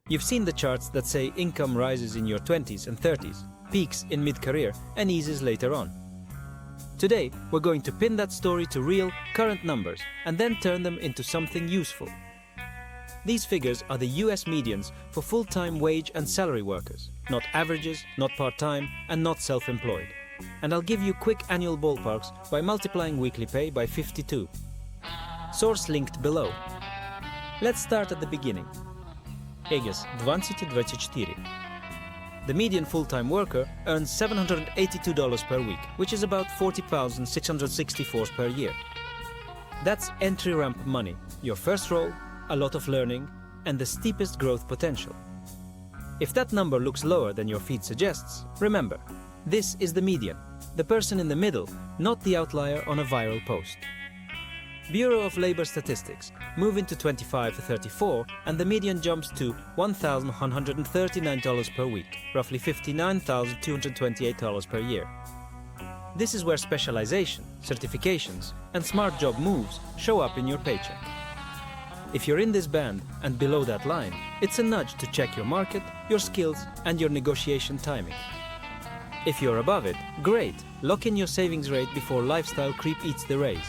You've seen the charts that say income rises in your 20s and 30s, peaks in mid-career, and eases later on. Today, we're going to pin that story to real, current numbers and then turn them into something useful. These figures are the US medians for full-time wage and salary workers, not averages, not part-time, and not self-employed. And I'll give you quick annual ballparks by multiplying weekly pay by 52. Source linked below. Let's start at the beginning. Aegis 2024. The median full-time worker earns $782 per week, which is about £40,664 per year. That's entry ramp money, your first role, a lot of learning, and the steepest growth potential. If that number looks lower than your feed suggests, remember, this is the median, the person in the middle, not the outlier on a viral post. Bureau of Labor Statistics, move into 25 to 34 and the median jumps to $1,139 per week, roughly $59,228 per year. This is where specialization, certifications, and smart job moves show up in your paycheck. If you're in this band and below that line, it's a nudge to check your market, your skills, and your negotiation timing. If you're above it, great, lock in your savings rate before lifestyle creep eats the raise.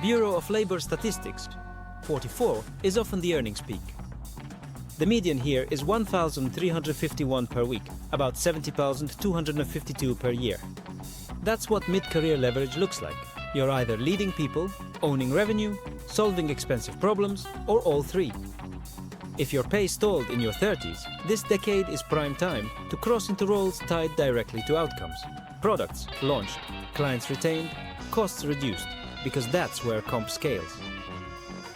Bureau of Labor Statistics, 44, is often the earnings peak. The median here is $1,351 per week, about $70,252 per year. That's what mid-career leverage looks like. You're either leading people, owning revenue, solving expensive problems, or all three. If your pay stalled in your 30s, this decade is prime time to cross into roles tied directly to outcomes. Products launched, clients retained, costs reduced, because that's where comp scales.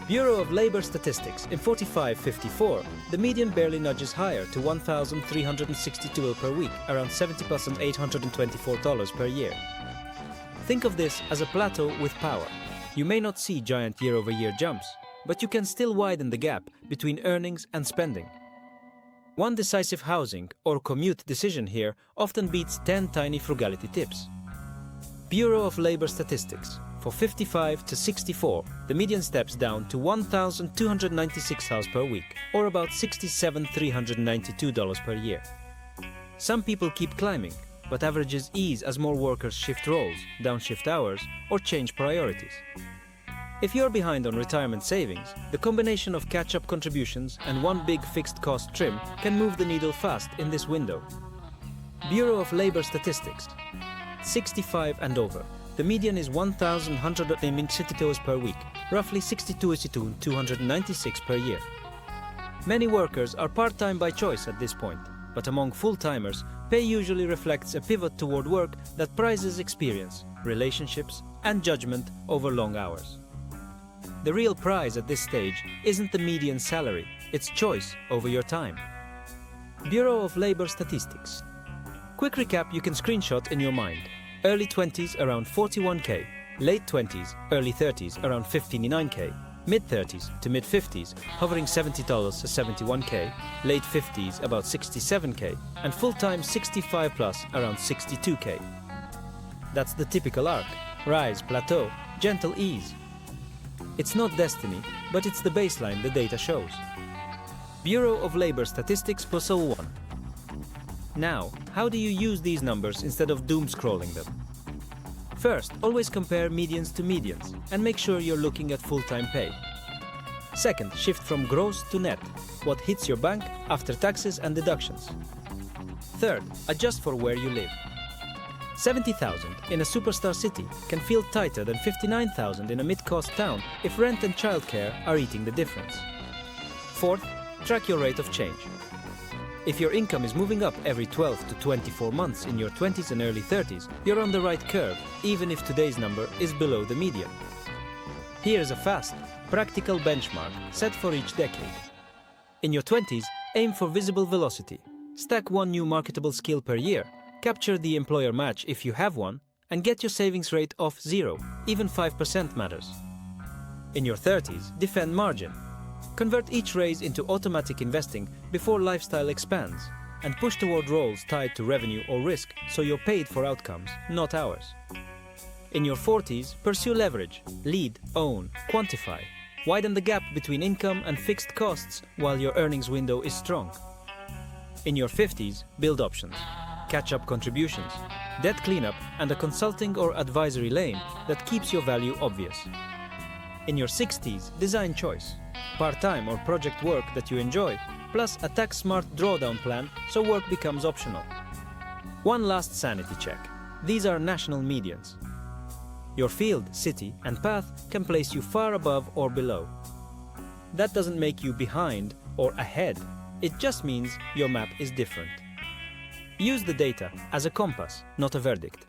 Bureau of Labor Statistics, in 45-54, the median barely nudges higher to $1,362 per week, around $70,824 per year. Think of this as a plateau with power. You may not see giant year-over-year jumps, but you can still widen the gap between earnings and spending. One decisive housing or commute decision here often beats 10 tiny frugality tips. Bureau of Labor Statistics, for 55 to 64, the median steps down to $1,296 per week, or about $67,392 per year. Some people keep climbing, but averages ease as more workers shift roles, downshift hours, or change priorities. If you're behind on retirement savings, the combination of catch-up contributions and one big fixed cost trim can move the needle fast in this window. Bureau of Labor Statistics, 65 and over. The median is $1,100 per week, roughly $62,296 per year. Many workers are part-time by choice at this point, but among full-timers, pay usually reflects a pivot toward work that prizes experience, relationships, and judgment over long hours. The real prize at this stage isn't the median salary, it's choice over your time. Bureau of Labor Statistics. Quick recap you can screenshot in your mind. Early 20s around 41k, late 20s, early 30s around 59k, mid 30s to mid 50s hovering $70 to 71k, late 50s about 67k, and full-time 65 plus around 62k. That's the typical arc: rise, plateau, gentle ease. It's not destiny, but it's the baseline the data shows. Bureau of Labor Statistics Puzzle 1. Now, how do you use these numbers instead of doom scrolling them? First, always compare medians to medians and make sure you're looking at full-time pay. Second, shift from gross to net, what hits your bank after taxes and deductions. Third, adjust for where you live. $70,000 in a superstar city can feel tighter than $59,000 in a mid-cost town if rent and childcare are eating the difference. Fourth, track your rate of change. If your income is moving up every 12 to 24 months in your 20s and early 30s, you're on the right curve, even if today's number is below the median. Here's a fast, practical benchmark set for each decade. In your 20s, aim for visible velocity. Stack one new marketable skill per year, capture the employer match if you have one, and get your savings rate off zero, even 5% matters. In your 30s, defend margin. Convert each raise into automatic investing before lifestyle expands, and push toward roles tied to revenue or risk so you're paid for outcomes, not hours. In your 40s, pursue leverage, lead, own, quantify. Widen the gap between income and fixed costs while your earnings window is strong. In your 50s, build options, catch-up contributions, debt cleanup, and a consulting or advisory lane that keeps your value obvious. In your 60s, design choice, part-time or project work that you enjoy, plus a tax-smart drawdown plan so work becomes optional. One last sanity check. These are national medians. Your field, city, and path can place you far above or below. That doesn't make you behind or ahead. It just means your map is different. Use the data as a compass, not a verdict.